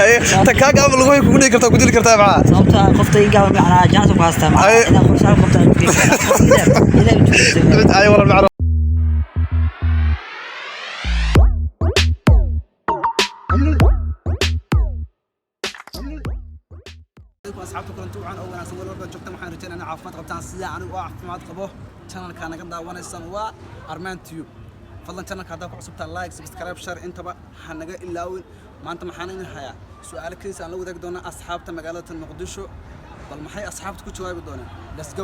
اي تكاك قبل لغوي كودي كرتا كودي كرتا معاه sababta qoftay gaab macna jaanto ku haystaa macna ina qorshaal qabtaan اي والله المعروف asxaabta kulanti waxaan oo wanaagsan walba joogta waxaan rajaynaynaa caafimaad qabtaan sida anigu oo caafimaad qabo channelka naga daawanaysan waa Arman Tube fadlan channelka hadda ku cusubtaa like subscribe share intaba ha naga ilaawin maanta maxaan idin hayaa su'aalo kaliya aan la wadaagi doonaa asxaabta magaalada Muqdisho bal maxay asxaabtu ku jawaabi doonaan let's go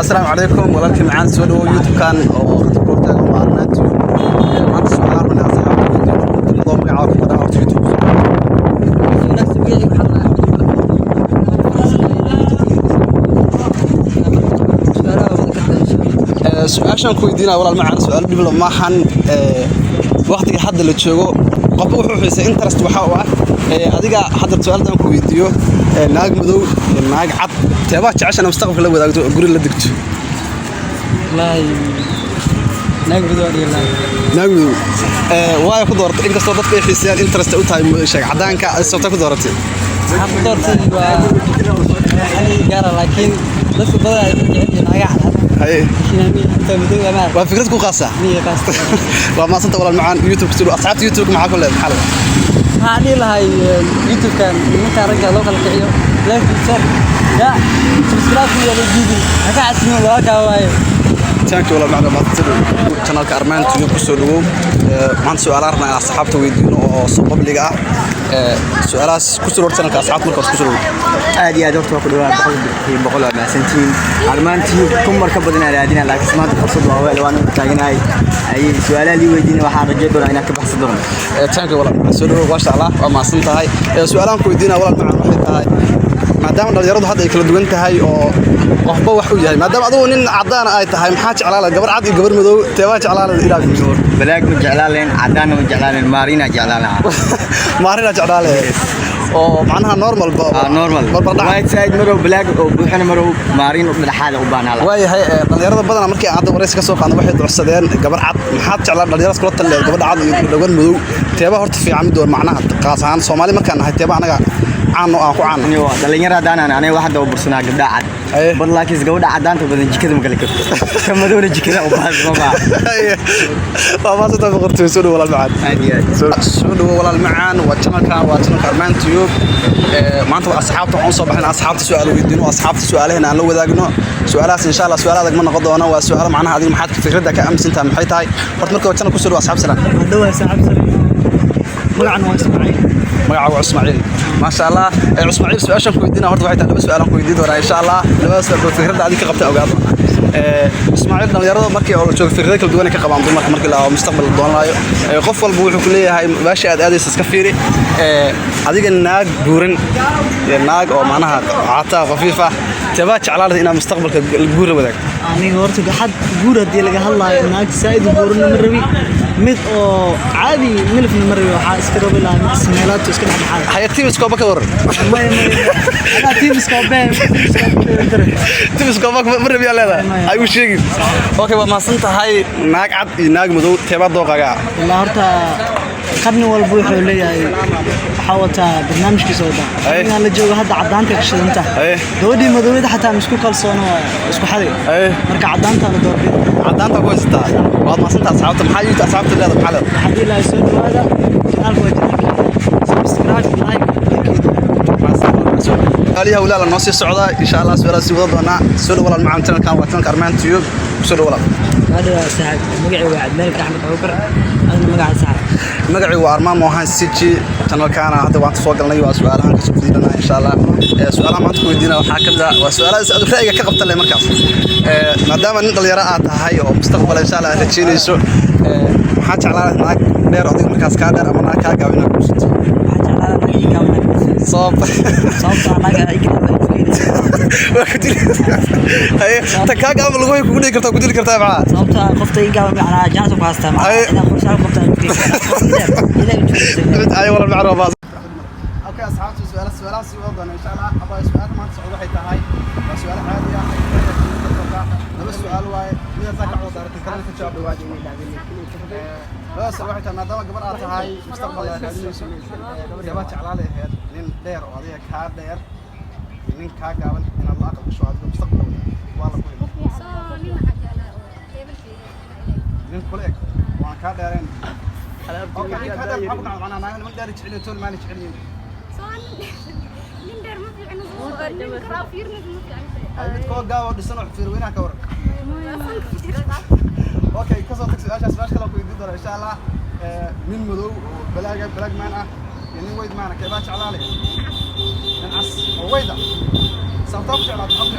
السلام عليكم ولكن معنا سودو يوتيوب كان او خطبه تاعو Arman Tube maanta su'aalo من asxaabta oo magacaaga ku dhaafay YouTube سؤال كويدينا ولا المعنى سؤال قبل ما حن وقت حد اللي تشوفه قبل وحوح يصير انترست وحاوة هذيك حضرت سؤال ده كويديو ناق مدو ناق عط تبغى عشان مستقبل لو ذاك قول اللي دكتور لا ناق مدو ولا ناق مدو واي خضرت إنك صدقت في حسيان انترست وتايم شيء عدانك الصوت خضرتي خضرتي يعني جرى لكن بس بدأ يجي ناق عط هاي وفكرتكم خاصة وما صنت ولا المعان يوتيوب كتير أصحاب يوتيوب معاك ولا الحلقة هذه لهاي يوتيوب كان متى رجع لو خلك عيو لا تشر لا سبسكرايب يا الجديد هكذا اسمه ولا كواي تانك ولا معلومات channelka Arman Tube kusoo dhawow maanta su'aalo arna asxaabta weydiin oo soo public ah su'aalaas kusoo dhawr channelka asxaabta markaas kusoo dhawow aad iyo aad horta ku dhawaad boqol maasantiin Arman Tube kumar ka badan raadina laakiin maanta fursad waa weel waan taaganahay ay su'aalaha li weydiin waxaan rajayn doonaa inaad ka baxsan doono thank you wala soo dhawow ma sha Allah waa maasan tahay su'aalaan ku weydiina wala macaan waxay tahay maadaama dhalinyaradu hadda ay kala duwan tahay oo qofba wax u yahay maadaama adigu nin cadaan ay tahay maxaa jeclaala gabar cad iyo gabar madow teeba jeclaala ilaa balaag ma jeclaaleen cadaan ma jeclaaleen maarina jeclaala maarina jeclaala oo macnaha normal white side marow balaag oo buuxana marow maarin u dhaxaada u baanala waayahay dhalinyarada badan markii aad wareys ka soo qaadno waxay ducsadeen gabar cad maxaa jeclaan dhalinyarada kula talay gabar cad iyo gabar madow teeba horta fiican mid door macnaha qaas ahaan Soomaali markaan nahay teeba anaga caano aan ku caano dhalinyarada anaga waxda u bursanaa gabdha cad bal laakiin gabadha cadaanta badan jikada ma kala karto kamadowna jikada u baahan waa soo qortay soo walaal macaan soo walaal macaan waa channelka Arman Tube maanta asxaabta waxaan soo baxnay asxaabta su'aalo weydiino asxaabta su'aalaheena aan la wadaagno su'aalahaas insha Allah su'aalaha ma noqon doona waa su'aalo macnaha adiga maxaad fikrada ka aaminsantahay maxay tahay horta marka channel ku soo dhaw asxaab salaam hadawaa saaxib salaam magacana waa Ismaaciil magaca Ismaaciil ما شاء الله إسماعيل سؤال كويدينا هرت واحد لبس سؤال كويدين ولا إن شاء الله لبس فكرة هذه كقبتها أوقات إسماعيل نليرة مركي أو شوف فكرة كل دواني كقبان ضمن مركي لا مستقبل الدوان لا قفل بوح كلية هاي باشي هذه سكفيري هذيك الناق جورن الناق أو معناها عطا خفيفة تبات على إنها مستقبل الجورة وذاك أنا هرت حد جورة دي لقى هلا الناق سايد جورن مربي مid oo caadi milifna mar iyo waxa iska roobay la ismeelaad iska dhaxay hay'adii iskooba ka waran ana team iskooba mar rabiya leedahay ay u sheegin okay waa maasan tahay naag cad iyo naag madow teeba dooqaga la horta qarni walba wuxuu leeyahay waxa wata barnaamijkiisa wada inaan la joogo hadda cadaanta ka shidanta gabadhii madowda xataa isku kalsoono isku xaday marka cadaanta la doorbiyo cadaanta ku haystaa waad maasantaa asxaabta maxaa yihiin asxaabta leedahay maxaa leedahay hadii la soo dhawaada channelka wajibka subscribe like عليها ولا لا نص السعودة إن شاء الله سؤال سوى ضنا سؤال ولا المعلم كان واتن Arman Tube سؤال ولا هذا سعد مقعي وعد ملك أحمد عوكر هذا مقعي سعد مقعي وأرمان موهان سيتشي كان هذا وقت فوق لنا وسؤالها كشوف لنا إن شاء الله سؤالها ما تكون دينا وحاكم ذا وسؤالها سأدو رأيك كقبت لي مركز ما دام أن اليراءات هاي ومستقبل إن شاء الله تشيني شو حاج على هناك دير أضيق مركز كادر أما هناك كاقاوينا كوشت حاج على هناك كاقاوينا صوب هاي تكاك قبل لغوي كودي كرتا معاه صوبت قفتي قبل معنا جانتو باستا معاه انا قرشال قفتها اي والله المعروف اوكي اصحابتي سؤال سي وضعنا ان شاء الله ابا سؤال ما تصعد waxay tahay waa su'aal caadi ah laba su'aal waaye mid saaka oo daartay kana ka jawaab waajiin بس واحد أنا دام قبل هاي مستقبل قبل على هاد نين دير وهذه كار دير نين كار قبل إن الله أقل شو هذا مستقبل والله كويس نين كلك وأنا كار ديرين أوكي هذا الحب أنا ما من داري تحلي تول ما نتحلي نين دير ما في عنده نين كرافير هاي بتكون قاوة دسنة في وينها كورك اوكي كسر تكسي اشاس باش كلا كويدي دور ان شاء الله من مدو بلاغ معنا يعني ويد معنا كيباش على لي نعس ويدا صوتك على تحط